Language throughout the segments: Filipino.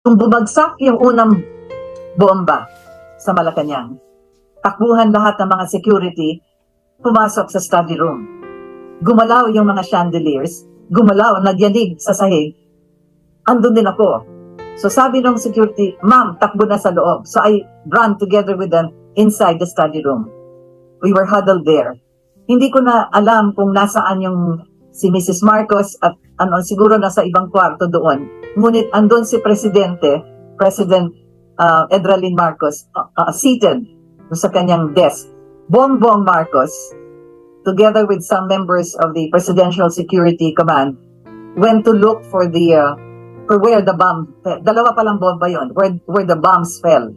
Nung bumagsak yung unang bomba sa Malacanang, takbuhan lahat ng mga security, pumasok sa study room. Gumalaw yung mga chandeliers, gumalaw, nagyanig sa sahig. Andun din ako. So sabi ng security, "Ma'am, takbo na sa loob." So I ran together with them inside the study room. We were huddled there. Hindi ko na alam kung nasaan yung si Mrs. Marcos at siguro nasa ibang kwarto doon. Ngunit andun si President Edralyn Marcos seated sa kanyang desk. Bongbong Marcos, together with some members of the Presidential Security Command, went to look for where the bomb fell. Dalawa palang bomba yon, where the bombs fell.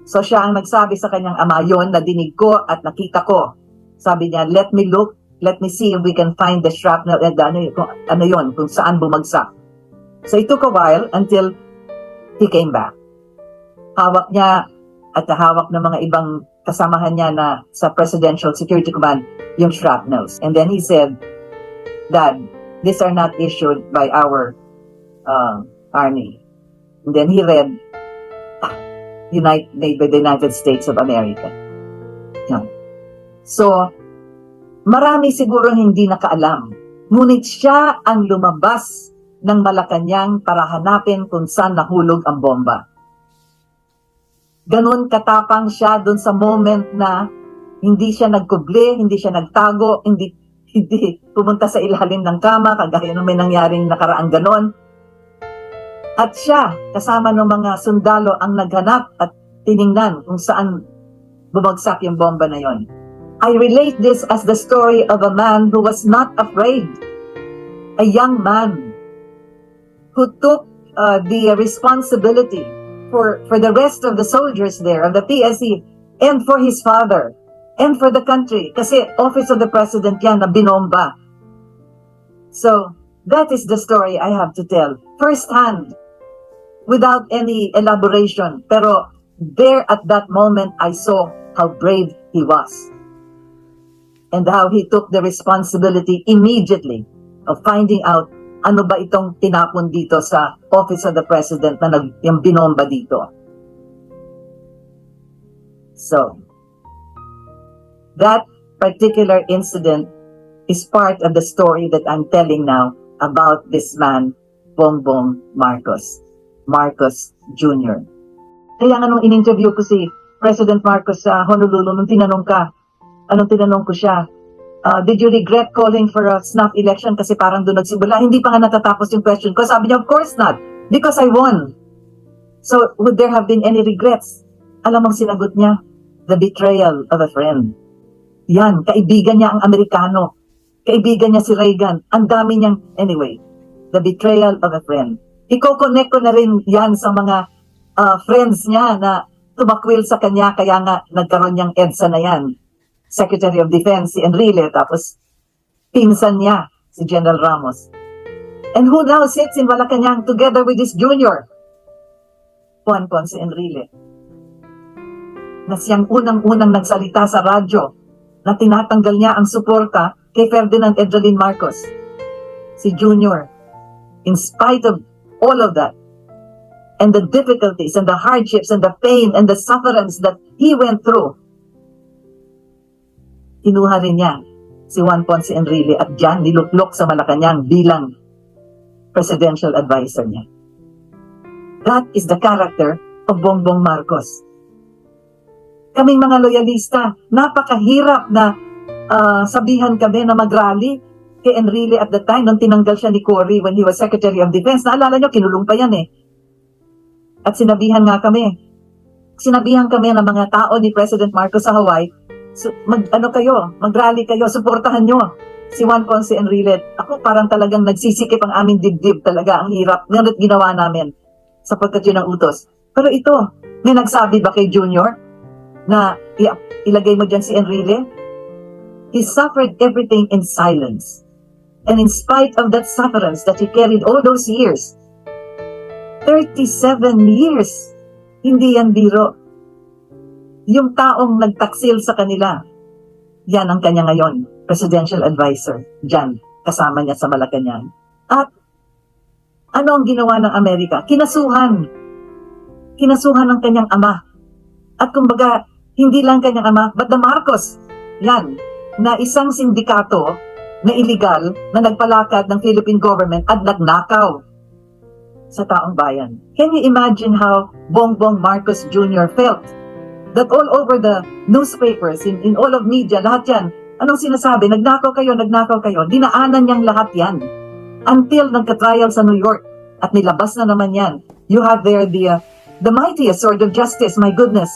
So siya ang nagsabi sa kanyang ama, yon nadinig ko at nakita ko. Sabi niya, let me look, let me see if we can find the shrapnel and kung saan bumagsak. So it took a while until he came back. Hawak niya at hawak ng mga ibang kasamahan niya na sa Presidential Security Command yung shrapnels. And then he said, "Dad, these are not issued by our army." And then he read, made by the United States of America. Yeah. So, marami siguro hindi nakaalam. Ngunit siya ang lumabas ng Malacanang para hanapin kung saan nahulog ang bomba. Ganon katapang siya dun sa moment na hindi siya nagkubli, hindi siya nagtago, hindi pumunta sa ilalim ng kama, kagaya nung may nangyaring nakaraang ganon. At siya, kasama ng mga sundalo ang naghanap at tiningnan kung saan bumagsak yung bomba na yon. I relate this as the story of a man who was not afraid. A young man who took the responsibility for the rest of the soldiers there, of the PSE, and for his father, and for the country. Kasi Office of the President yan na binomba. So, that is the story I have to tell. Firsthand, without any elaboration. Pero there at that moment, I saw how brave he was. And how he took the responsibility immediately of finding out ano ba itong tinapon dito sa Office of the President na yung binomba dito. So, that particular incident is part of the story that I'm telling now about this man, Bongbong Marcos Jr. Kaya nga nung in-interview ko si President Marcos sa Honolulu, nung tinanong ko siya, did you regret calling for a snap election kasi parang doon nagsimula? Hindi pa nga natatapos yung question ko. Sabi niya, of course not, because I won. So, would there have been any regrets? Alam mong sinagot niya, the betrayal of a friend. Yan, kaibigan niya ang Amerikano. Kaibigan niya si Reagan. Ang dami niyang, anyway, the betrayal of a friend. Iko-connect ko na rin yan sa mga friends niya na tumakwil sa kanya, kaya nga nagkaroon niyang EDSA na yan. Secretary of Defense, si Enrile, tapos pinsan niya, si General Ramos. And who now sits in Malacanang together with his junior, Juan Ponce Enrile, na siyang unang-unang nagsalita sa radyo na tinatanggal niya ang suporta kay Ferdinand Edralyn Marcos, si Junior. In spite of all of that, and the difficulties, and the hardships, and the pain, and the sufferance that he went through, kinuha rin niya si Juan Ponce Enrile at diyan niluklok sa Malacanang bilang presidential advisor niya. That is the character of Bongbong Marcos. Kaming mga loyalista, napakahirap na sabihan kami na mag-rally kay Enrile at the time nung tinanggal siya ni Cory when he was Secretary of Defense. Naalala niyo, kinulong pa yan eh. At sinabihan kami ng mga tao ni President Marcos sa Hawaii, so, mag-rally kayo, suportahan nyo si Juan Ponce Enrile. Ako parang talagang nagsisikip ang aming dibdib talaga, ang hirap. Ngunit ginawa namin sapagkat yun ang utos. Pero ito, may nagsabi ba kay Junior na ilagay mo dyan si Enrile? He suffered everything in silence. And in spite of that sufferance that he carried all those years, 37 years, hindi yan biro. Yung taong nagtaksil sa kanila, yan ang kanya ngayon, presidential advisor, dyan, kasama niya sa Malacanang. At ano ang ginawa ng Amerika? Kinasuhan kinasuhan ng kanyang ama. At kumbaga, hindi lang kanyang ama, but the Marcos, yan, na isang sindikato na illegal na nagpalakad ng Philippine government at nagnakaw sa taong bayan. Can you imagine how Bongbong Marcos Jr. felt? That all over the newspapers, in all of media, lahat yan, anong sinasabi? Nagnakaw kayo, nagnakaw kayo. Dinaanan niyang lahat yan. Until nagka-trial sa New York. At nilabas na naman yan. You have there the mightiest sword of justice, my goodness,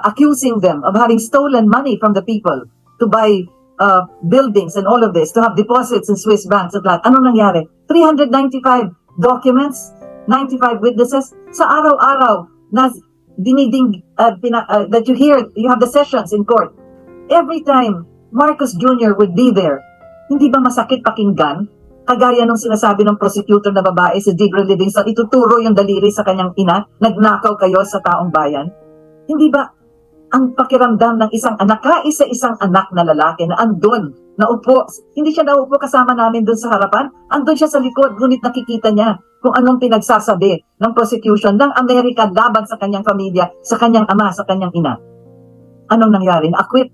accusing them of having stolen money from the people to buy buildings and all of this, to have deposits in Swiss banks at lahat. Anong nangyari? 395 documents, 95 witnesses, sa araw-araw na diniding, that you have the sessions in court. Every time Marcos Jr. would be there, hindi ba masakit pakinggan? Kagaya nung sinasabi ng prosecutor na babae, si Digre Livingston, ituturo yung daliri sa kanyang ina, nagnakaw kayo sa taong bayan. Hindi ba ang pakiramdam ng isang anak, kaisa-isang anak na lalaki na andun, naupo, hindi siya naupo kasama namin dun sa harapan, andun siya sa likod, ngunit nakikita niya kung anong pinagsasabi ng prosecution ng Amerika laban sa kanyang pamilya, sa kanyang ama, sa kanyang ina. Anong nangyari? Na-acquit.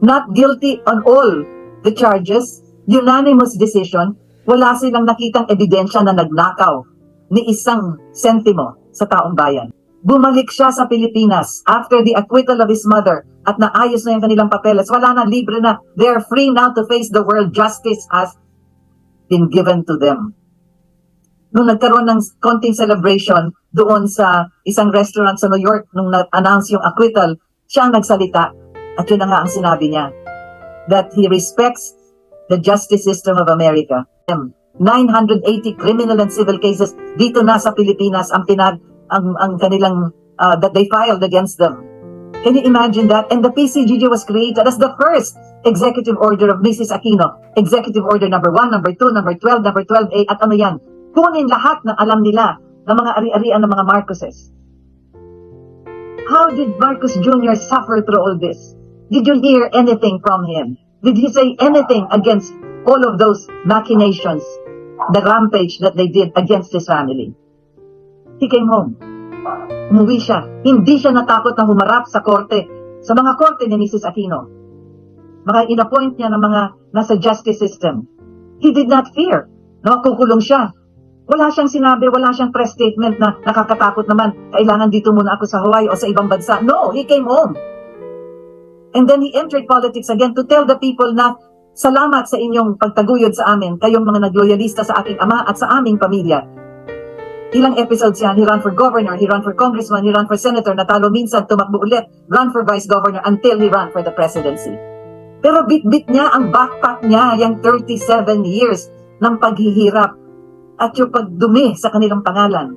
Not guilty on all the charges, unanimous decision, wala silang nakitang ebidensya na nagnakaw ni isang sentimo sa taong bayan. Bumalik siya sa Pilipinas after the acquittal of his mother at naayos na yung kanilang papeles. Wala na, libre na. They're free now to face the world. Justice has been given to them. Nung nagkaroon ng konting celebration doon sa isang restaurant sa New York, nung na-announce yung acquittal, siya ang nagsalita. At yun na nga ang sinabi niya, that he respects the justice system of America. 980 criminal and civil cases dito na sa Pilipinas ang kanilang that they filed against them. Can you imagine that? And the PCGG was created as the first executive order of Mrs. Aquino. Executive order number 1, number 2, number 12, number 12A, at ano yan? Kunin lahat ng alam nila ng mga ari-arian ng mga Marcoses. How did Marcos Jr. suffer through all this? Did you hear anything from him? Did he say anything against all of those machinations, the rampage that they did against his family? He came home. Umuwi siya. Hindi siya natakot na humarap sa korte, sa mga korte ni Mrs. Aquino. Mga inappoint niya ng mga nasa justice system. He did not fear na makukulong siya. Wala siyang sinabi, wala siyang press statement na nakakatakot naman, kailangan dito muna ako sa Hawaii o sa ibang bansa. No, he came home. And then he entered politics again to tell the people na salamat sa inyong pagtaguyod sa amin, kayong mga nagloyalista sa aking ama at sa aming pamilya. Ilang episodes yan, he ran for governor, he ran for congressman, he ran for senator, natalo minsan, tumakbo ulit, run for vice governor until he ran for the presidency. Pero bit-bit niya ang backpack niya, yung 37 years ng paghihirap at yung pagdumi sa kanilang pangalan.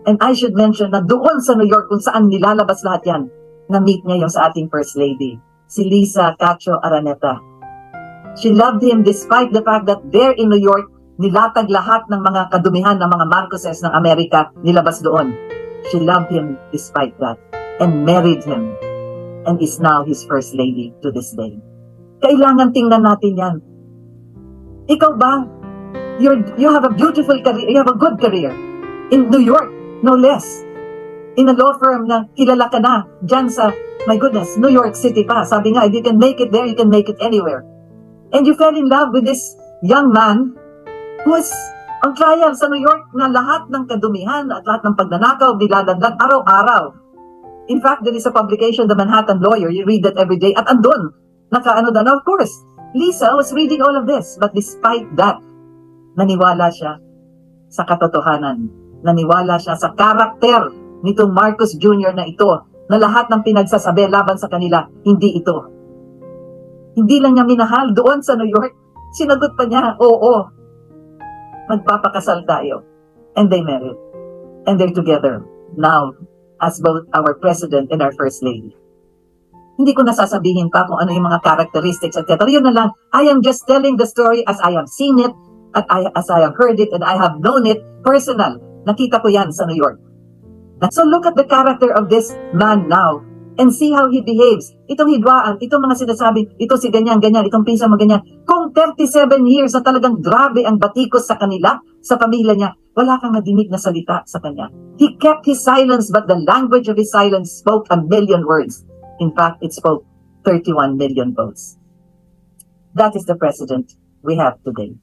And I should mention na doon sa New York kung saan nilalabas lahat yan, na-meet niya yung sa ating First Lady, si Lisa Cacho Araneta. She loved him despite the fact that there in New York, nilatag lahat ng mga kadumihan ng mga Marcoses ng Amerika nilabas doon. She loved him despite that and married him and is now his First Lady to this day. Kailangan tingnan natin yan. Ikaw ba? You have a beautiful career, you have a good career in New York, no less. In a law firm na kilala ka na dyan sa, my goodness, New York City pa. Sabi nga, if you can make it there, you can make it anywhere. And you fell in love with this young man who is on trial sa New York na lahat ng kadumihan at lahat ng pagnanakaw, biladagdag araw-araw. In fact, there is a publication, The Manhattan Lawyer, you read that every day, at andun, nakaano na. Now, of course, Lisa was reading all of this, but despite that, naniwala siya sa katotohanan. Naniwala siya sa karakter nitong Marcos Jr. na ito, na lahat ng pinagsasabi laban sa kanila, hindi ito. Hindi lang niya minahal doon sa New York. Sinagot pa niya, oo, magpapakasal tayo. And they married. And they're together now as both our President and our First Lady. Hindi ko nasasabihin pa kung ano yung mga characteristics, etc. Yun na lang, I am just telling the story as I have seen it, as I have heard it, and I have known it personal. Nakita ko yan sa New York. So look at the character of this man now and see how he behaves. Itong hidwaan, itong mga sinasabi, ito si ganyan, ganyan, itong pinsan mo ganyan. Kung 37 years na talagang grabe ang batikos sa kanila, sa pamilya niya, wala kang nadinig na salita sa kanya. He kept his silence, but the language of his silence spoke 1,000,000 words. In fact, it spoke 31 million votes. That is the president we have today.